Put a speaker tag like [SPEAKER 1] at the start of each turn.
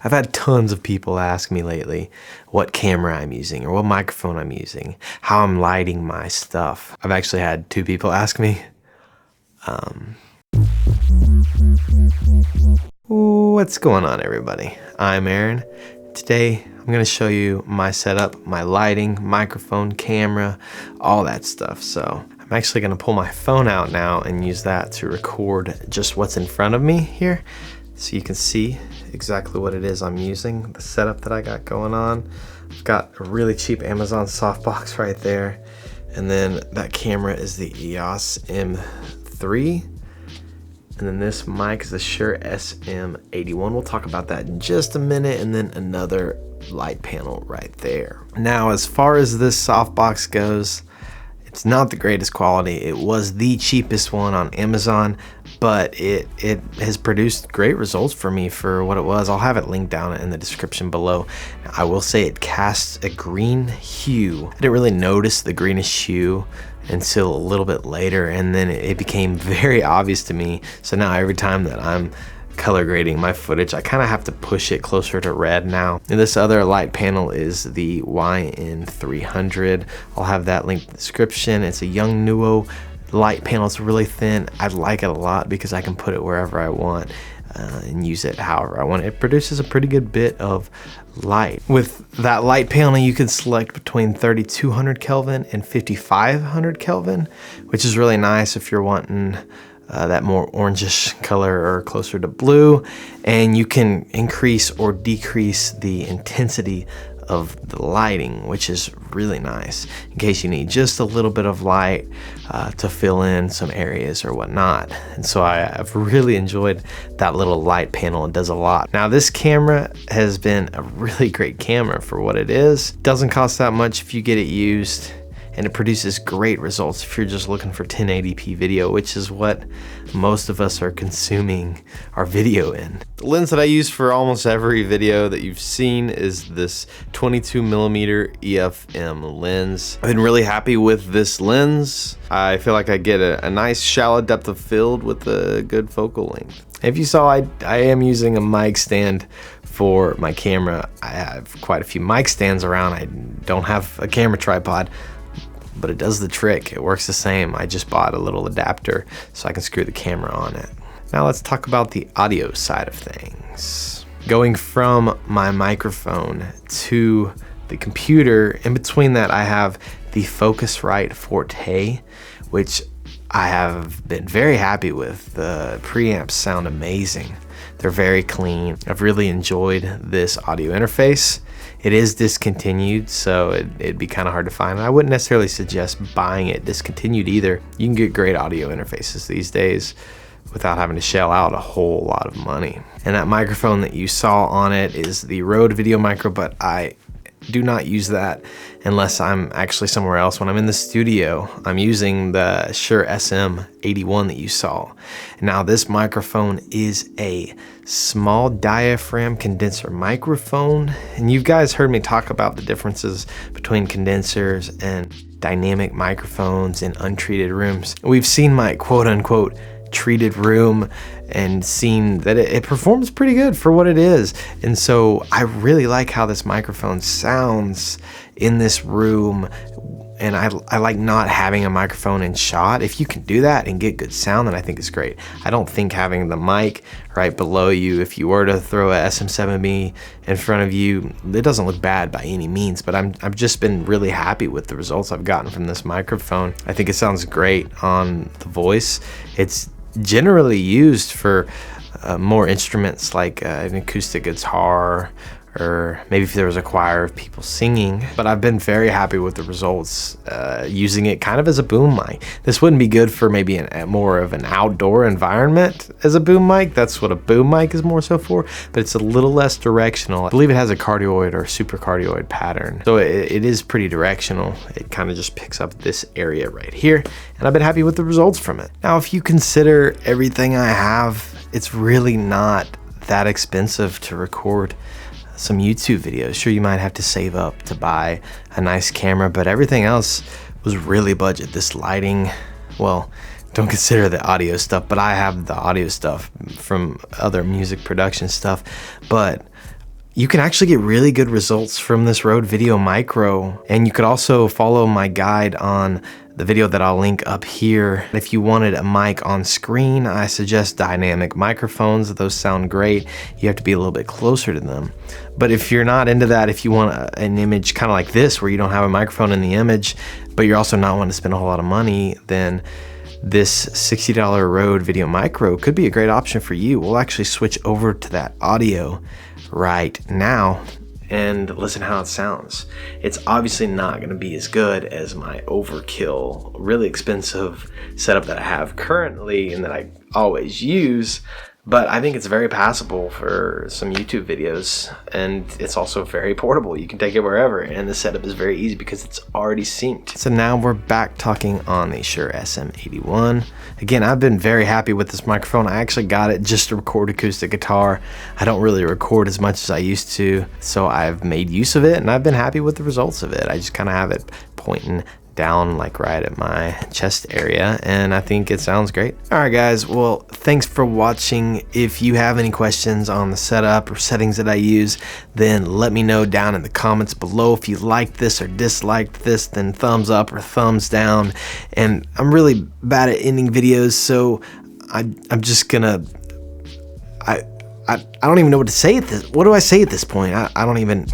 [SPEAKER 1] I've had tons of people ask me lately what camera I'm using or what microphone I'm using, how I'm lighting my stuff. I've actually had 2 people ask me. What's going on, everybody? I'm Aaron. Today I'm going to show you my setup, my lighting, microphone, camera, all that stuff. So I'm actually going to pull my phone out now and use that to record just what's in front of me here, so you can see exactly what it is I'm using, the setup that I got going on. I've got a really cheap Amazon softbox right there, and then that camera is the EOS M3, and then this mic is the Shure SM81. We'll talk about that in just a minute, and then another light panel right there. Now, as far as this softbox goes, it's not the greatest quality. It was the cheapest one on Amazon, but it has produced great results for me for what it was. I'll have it linked down in the description below. I will say it casts a green hue. I didn't really notice the greenish hue until a little bit later, and then it became very obvious to me. So now every time that I'm color grading my footage, I kind of have to push it closer to red now. And this other light panel is the YN300. I'll have that linked in the description. It's a Young Nuo light panel. It's really thin. I like it a lot because I can put it wherever I want and use it however I want. It produces a pretty good bit of light. With that light panel, you can select between 3200 Kelvin and 5500 Kelvin, which is really nice if you're wanting that more orangish color or closer to blue, and you can increase or decrease the intensity of the lighting, which is really nice in case you need just a little bit of light to fill in some areas or whatnot. And so I've really enjoyed that little light panel. It does a lot. Now, this camera has been a really great camera for what it is. Doesn't cost that much if you get it used, and it produces great results if you're just looking for 1080p video, which is what most of us are consuming our video in. The lens that I use for almost every video that you've seen is this 22mm EF-M lens. I've been really happy with this lens. I feel like I get a nice shallow depth of field with a good focal length. If you saw, I am using a mic stand for my camera. I have quite a few mic stands around. I don't have a camera tripod, but it does the trick. It works the same. I just bought a little adapter so I can screw the camera on it. Now let's talk about the audio side of things. Going from my microphone to the computer, in between that I have the Focusrite Forte, which I have been very happy with. The preamps sound amazing. They're very clean. I've really enjoyed this audio interface. It is discontinued, so it'd be kind of hard to find. I wouldn't necessarily suggest buying it discontinued either. You can get great audio interfaces these days without having to shell out a whole lot of money. And that microphone that you saw on it is the Rode Video Micro, but I do not use that unless I'm actually somewhere else. When I'm in the studio, I'm using the Shure SM81 that you saw. Now, this microphone is a small diaphragm condenser microphone, and you guys heard me talk about the differences between condensers and dynamic microphones in untreated rooms. We've seen my quote-unquote treated room and seen that it performs pretty good for what it is. And so I really like how this microphone sounds in this room, and I like not having a microphone in shot. If you can do that and get good sound, then I think it's great. I don't think having the mic right below you, if you were to throw a SM7B in front of you, it doesn't look bad by any means, but I've just been really happy with the results I've gotten from this microphone. I think it sounds great on the voice. It's generally used for more instruments like an acoustic guitar, or maybe if there was a choir of people singing. But I've been very happy with the results using it kind of as a boom mic. This wouldn't be good for maybe more of an outdoor environment as a boom mic. That's what a boom mic is more so for, but it's a little less directional. I believe it has a cardioid or supercardioid pattern, so it is pretty directional. It kind of just picks up this area right here, and I've been happy with the results from it. Now, if you consider everything I have, it's really not that expensive to record some YouTube videos. Sure, you might have to save up to buy a nice camera, but everything else was really budget. This lighting, well, don't consider the audio stuff, but I have the audio stuff from other music production stuff. But you can actually get really good results from this Rode Video Micro. And you could also follow my guide on the video that I'll link up here. If you wanted a mic on screen, I suggest dynamic microphones. Those sound great. You have to be a little bit closer to them. But if you're not into that, if you want an image kind of like this, where you don't have a microphone in the image, but you're also not wanting to spend a whole lot of money, then this $60 Rode Video Micro could be a great option for you. We'll actually switch over to that audio right now and listen how it sounds. It's obviously not going to be as good as my overkill, really expensive setup that I have currently and that I always use, but I think it's very passable for some YouTube videos, and it's also very portable. You can take it wherever, and the setup is very easy because it's already synced. So now we're back talking on the Shure SM81. Again, I've been very happy with this microphone. I actually got it just to record acoustic guitar. I don't really record as much as I used to, so I've made use of it, and I've been happy with the results of it. I just kind of have it pointing down like right at my chest area, and I think it sounds great. All right guys, well, thanks for watching. If you have any questions on the setup or settings that I use, then let me know down in the comments below. If you liked this or disliked this, then thumbs up or thumbs down. And I'm really bad at ending videos, so I'm just gonna I don't even know what to say at this. What do I say at this point? I don't even